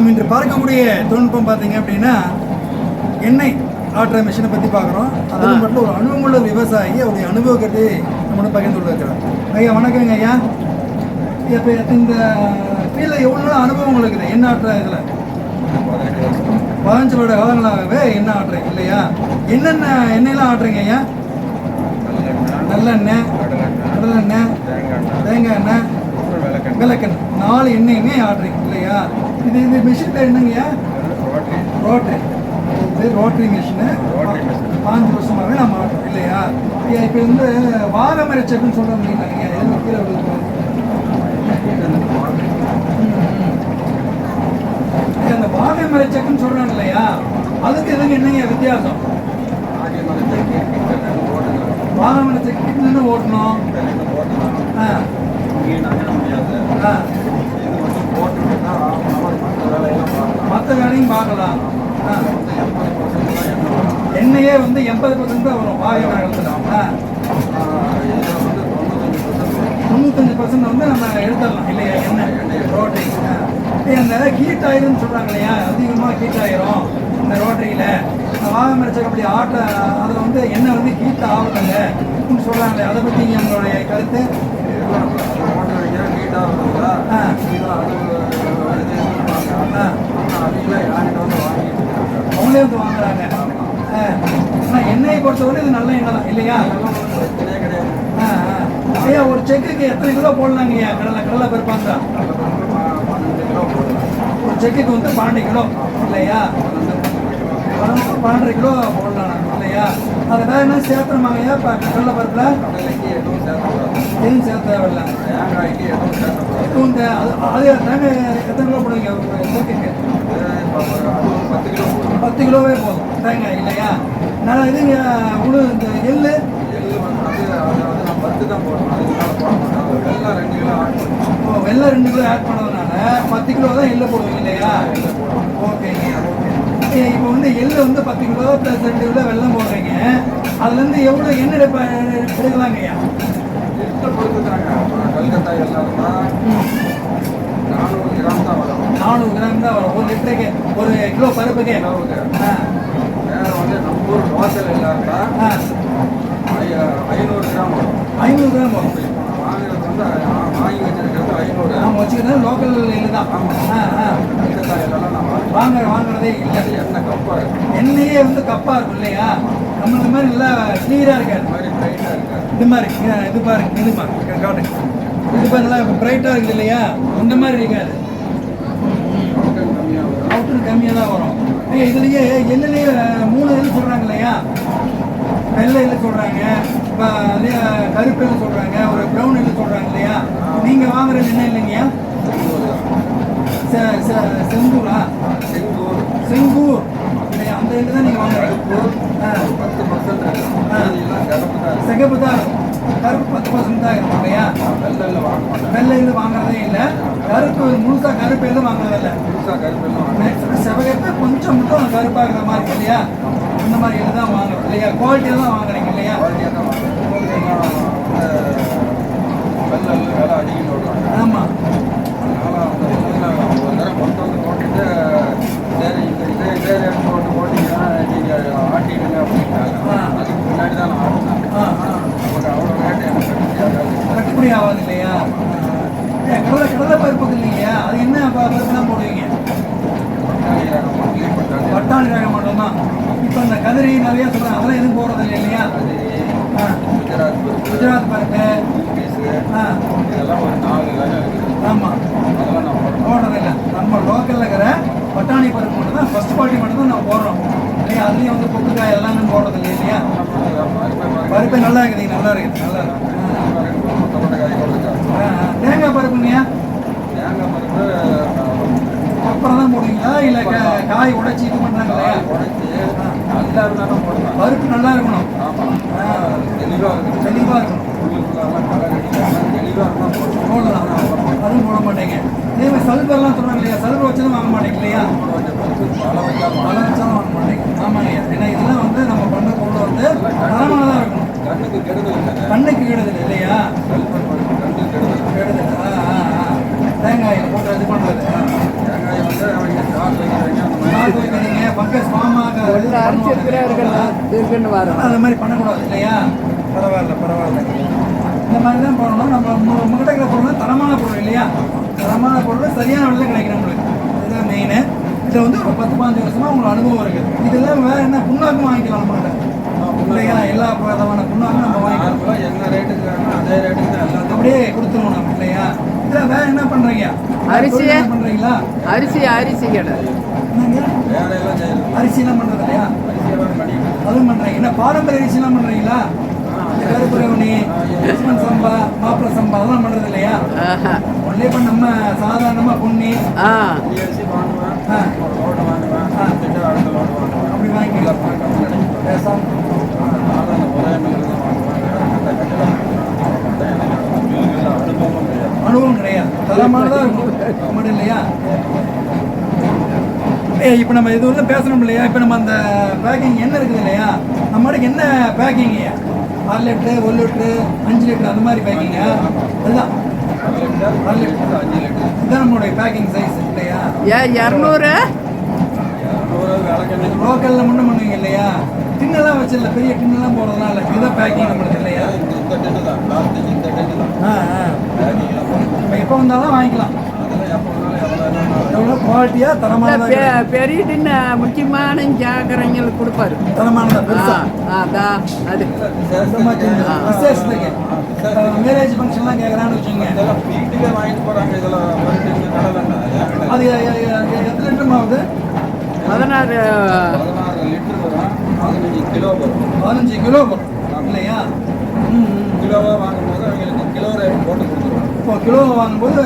நாம் இன்று பார்க்கக்கூடிய தொழில்நுட்பம் பார்த்தீங்க அப்படின்னா எண்ணெய் ஆட்டுற மிஷினை பற்றி பார்க்குறோம். அது மட்டும் ஒரு அனுபவமுள்ள விவசாயி அவருடைய அனுபவத்தை நம்மளோட பகிர்ந்து கொண்டிருக்கிறார். ஐயா வணக்கங்க ஐயா. இப்போ இந்த ஃபீல்டில் எவ்வளோ நாள் அனுபவம் உங்களுக்கு இருக்குது எண்ணெய் ஆட்டுற இதில்? 15 வருட காலங்களாகவே எண்ணெய் ஆட்டுறீங்க இல்லையா? என்னென்ன எண்ணெயெல்லாம் ஆட்டுறீங்க ஐயா? நல்லெண்ணெய், கடலெண்ணெய், தேங்காய் எண்ணெய், விளக்கெண்ணெய், 4 எண்ணெயுமே ஆடுறீங்க இல்லையா? இது மிஷின் பேர் என்னங்கய்யா? ரோட்டரி. இது ரோட்டரி மிஷினு 5 வருஷமாகவே நம்ம ஆடுறோம் இல்லையா? இப்போ வந்து வாகமர செக்குன்னு சொல்கிறோம் இல்லைங்களா? எதுவும் கீழே அந்த வாகமர செக்குன்னு சொல்கிறாங்க இல்லையா? அதுக்கு எதுக்கு என்னங்க வித்தியாசம்? வாகமர செக்கு கிட்ட ஓட்டணும். மற்ற வேலையும் பார்க்கலாம். எண்ணெயே வந்து 80% தான் வரும். வாகனத்தில் 95% வந்து நம்ம எடுத்துடலாம் இல்லையா? எண்ணெய் ரோட்டரி அந்த ஹீட் ஆயிருன்னு சொல்கிறாங்க இல்லையா? அதிகமாக ஹீட் ஆயிரும் இந்த ரோட்டரியில். வாகனம் அப்படி ஆட்ட அதில் வந்து எண்ணெய் வந்து ஹீட் ஆகலைங்க அப்படின்னு சொல்கிறாங்களே, அதை பற்றி நம்மளுடைய கருத்து? அவங்களே வந்து வாங்குறாங்க. ஆனால் எண்ணெயை பொறுத்தவரை இது நல்ல எண்ணெய் தான் இல்லையா? ஐயா ஒரு செக்குக்கு எத்தனை கிலோ போடலாங்க ஐயா? கடலை பருப்பாங்க ஒரு செக்குக்கு வந்து 12 கிலோ இல்லையா? 12 கிலோ போடலாம் இல்லையா? அதை வேறு என்ன சேர்த்துறமாங்க ஐயா? இப்போ கடலை பருப்பில் எதுவும் சேர்த்து தேவையில்லை. எதுவும் அது தேங்காய் எத்தனை கிலோ போடுவீங்க செக்குக்கு? 10 கிலோவே போதும் தேங்காய் இல்லையா? நான் இதுங்க உணவு இந்த எள்ளு வெள்ளை 2 கிலோ ஆட் பண்ணதுனால 10 கிலோ தான் எள்ளு போடுவீங்க இல்லையா? ஓகேங்க ஓகே. இப்போ வந்து எள்ளு வந்து 10 கிலோ ப்ளஸ் 2 கிலோ வெள்ளம் போடுறீங்க. அதுலேருந்து எவ்வளோ எண்ணெய் எடுக்கலாங்க ஐயா? 400 கிராம் தான் வரும் ஒரு லிட்டருக்கு, ஒரு கிலோ பருப்புக்கு. ஹோட்டல் இல்லாட்டா 500 கிராம் வரும். 500 கிராம் வரும். வாங்குறது வந்து வாங்கி வச்சிருக்கிறது 500. நம்ம வச்சுக்கிறது லோக்கல் இல்லை தான். வாங்குறதே இல்லை. எண்ணெய் கப்பாக இருக்கும். எண்ணெயே வந்து கப்பாக இருக்கும் இல்லையா? நம்ம இந்த மாதிரி நல்லா கிளியராக இருக்காது. இந்த மாதிரி பிரைட்டாக இருக்காது. இது மாதிரி இது பாருங்க, இது மாதிரி காட்டுங்க. இது பாரு நல்லா பிரைட்டாக இருக்குது இல்லையா? இந்த மாதிரி இருக்காது. அவுட்ரு கம்மியாக தான் வரும். இதுலேயே எள்ளுலேயே 3 எள்ளு சொல்கிறாங்க இல்லையா? வெள்ளை எள்ளு சொல்கிறாங்க, இப்போ அதே கருப்பு எள்ளு சொல்கிறாங்க, ஒரு ப்ரௌன் எள்ளு சொல்கிறாங்க இல்லையா? நீங்கள் வாங்குறது என்ன இல்லைங்கய்யா? செந்தூரா? செங்கூர் இல்லையா? அந்த எள்ளு தான் நீங்கள் வாங்குறீங்க. 10% சிகப்பு தான் இருக்கும். கருப்பு 10% தான் இருக்கும் இல்லையா? வெள்ளை எள்ளு வாங்குறதே இல்லை. கருப்பு முழுசாக கருப்பு எள்ளு வாங்குறதில்லை. செவகத்தை கொஞ்சம் மட்டும் கருப்பாக இருக்கிற மாதிரி இருக்கு இல்லையா? அந்த மாதிரி எள்ளு தான் வாங்குறோம் இல்லையா? குவாலிட்டியாக தான் வாங்குறீங்க இல்லையா? ஆமாம். கட்டுப்படி ஆகாது இல்லையா? கடலை பருப்புக்கு இல்லையா? அது என்ன பருப்பு தான் போடுவீங்க? பட்டாணி ரகம் மட்டும்தான். இப்போ இந்த கதிரி நிறைய சொல்கிறாங்க, அதெல்லாம் எதுவும் போடுறது இல்லை இல்லையா? குஜராத் பருப்பு ஆமாம் போடுறதில்லை. நம்ம லோக்கலில் இருக்கிற பட்டாணி பருப்பு மட்டும் தான், ஃபஸ்ட் குவாலிட்டி மட்டும் தான் நம்ம போடுறோம் இல்லையா? அதுலேயும் வந்து கொக்குக்காய் எல்லாமே போடுறதில்லை இல்லையா? பருப்பு நல்லா இருக்குது, நல்லா இருக்குது, நல்லா இருக்குது. தேங்காய் பருப்புங்கய்யா? தேங்காய் பருப்பு அப்புறம் தான் போடுவீங்களா இல்லை காய் உடைச்சி இது பண்ணுறாங்க இல்லையா? நல்லா இருந்தாலும் போடலாம். பருப்பு நல்லா இருக்கணும். தெளிவாக இருக்கணும். தெளிவாக இருக்கணும். போடலாம். அதுவும் போட மாட்டேங்க. இதே மாதிரி சல்பர்லாம் சொல்கிறாங்க இல்லையா? சல்பர் வச்சதும் வாங்க மாட்டேங்க இல்லையா? பல வச்சாலும் வாங்க மாட்டேங்க. ஆமாங்க. ஏன்னா இதெல்லாம் வந்து நம்ம பண்ண பொருள் வந்து தரமானதாக இருக்கணும். கண்ணுக்கு கெடுதல் இல்லை. கண்ணுக்கு கெடுதல் இல்லையா? கண்ணுக்கு கெடுதல். தேங்காயில் போட்டு இது பண்ணுறது. தேங்காயை வந்து பரவாயில்ல பரவாயில்ல. இந்த மாதிரி தான் போடணும். நம்மகிட்ட இருக்கிற பொருள் தரமான பொருள் இல்லையா? தரமான பொருள் சரியான விலையில் கிடைக்கும் நம்மளுக்கு. இதுதான் மெயின். இதில் வந்து ஒரு 10-15 வருஷமாக உங்களுக்கு அனுபவம் இருக்குது. இதெல்லாம் வேறு என்ன புண்ணாக்கும் வாங்கிக்கலாம் நம்மகிட்ட இல்லையா? எல்லா விதமான புண்ணாக்கும் நம்ம வாங்கிக்கலாம். நார்மலா என்ன ரேட்டுக்கு வேணும் அதே ரேட்டுக்கு தான் எல்லாத்தையும் அப்படியே கொடுத்துருவோம் நம்ம இல்லையா? இதில் வேறு என்ன பண்ணுறீங்க? அரிசி என்ன பண்ணுறீங்களா? அரிசி கடை என்னங்க வேற எல்லாம் செய்யலாம். அரிசிலாம் பண்ணுறது இல்லையா? அரிசியெல்லாம் பண்ணிக்கலாம். அதுவும் பண்ணுறீங்க. என்ன பாரம்பரிய அரிசிலாம் பண்ணுறீங்களா? கருப்புரவணி, லட்சுமண் சம்பா, மாப்பிள சம்பா அதெல்லாம் பண்ணுறது இல்லையா? ஒன்லே இப்போ நம்ம சாதாரணமாக பொன்னி ஆ புளி அரிசி வாங்குவேன், ஆ. ஒரு லோடு வாங்குவேன், அடுத்த லோடு வாங்குவேன். அப்படி வாங்கிக்கலாம். பேசாம நானும் அந்த ஒரே மில்லில் தான் வாங்குவேன். வேற கடையில் மில்லுகளில் அனுபவம் கிடையாது. அனுபவம் கிடையாது. தரமானதாக இருக்கும் நம்மகிட்ட இல்லையா? இப்போ நம்ம இது உள்ள பேசணும் இல்லையா? இப்போ நம்ம அந்த பேக்கிங் என்ன இருக்குது இல்லையா? நம்மளுக்கு என்ன பேக்கிங்கையா? 6 லிட்டரு, 1 லிட்டரு, 5 லிட்டரு அந்த மாதிரி பேக்கிங்க அதுதான். 4 லிட்டர் 5 லிட்டர் இதுதான் நம்மளுடைய பேக்கிங் சைஸ் இல்லையா? ஏன் 200 விளக்கெண்ணெய் லோக்கலில் முன்ன பண்ணுவீங்க இல்லையா? டின்னெல்லாம் வச்சிடல, பெரிய டின்னெல்லாம் போடுறதுலாம் இல்லை. இதுதான் பேக்கிங் நம்மளுக்கு இல்லையா? இந்த டென்னு தான் பிளாஸ்டிக், இந்த டென்னு தான் பேக்கிங்லாம் நம்ம எப்போ வந்தாலும் வாங்கிக்கலாம். அதெல்லாம் எப்போ வேணாலும் எவ்வளோ குவாலிட்டியாக தரமானதாக பெரிய டின்னு முக்கியமான ஜாக்கிரங்களுக்கு கொடுப்பாரு. தரமானதாக பெருசா அதான் அது விசேஷத்துக்கு மேரேஜ் ஃபங்க்ஷன்லாம் கேட்குறான்னு வச்சுக்கோங்க. இதெல்லாம் வீட்டுக்கே வாங்கிட்டு போகிறாங்க. இதெல்லாம் ஒரு டென்னு கடலை அது எத்தனை லிட்டர் ஆகுது? 16 16 லிட்டர் வரும். 15 கிலோ வரும். 15 கிலோ வரும் இல்லையா? கிலோவாக வாங்கும்போது அவங்களுக்கு கிலோ ரேட் போட்டு கொடுத்துருவோம். இப்போ கிலோ வாங்கும்போது